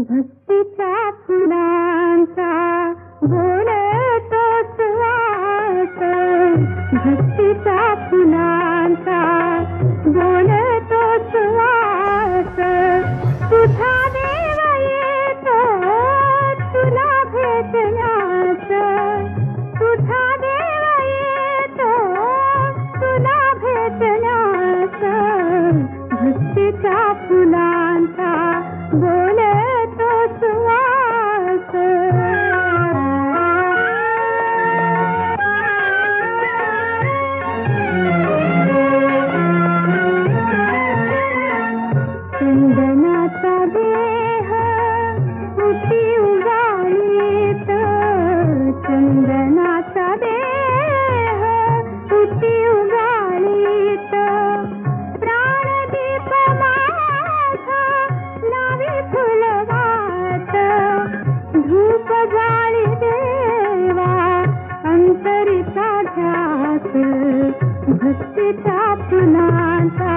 भक्तीच्या फुलांचा बोलतो सुवास, भक्तीच्या फुलांचा बोलतो सुवास. तुझा देव येतो तुला भेटण्यास, तुझा देव येतो तुला भेटण्यास. भक्तीच्या फुलांचा बोलतो सुवास. चंदनाचा देह उठी उगाळीत, चंदनाचा देह उठी उगाळीत. प्राणदीप माझा लावी फुलवात, धूप जाळी देवा अंतरीचा ध्यास. भक्तीच्या फुलांचा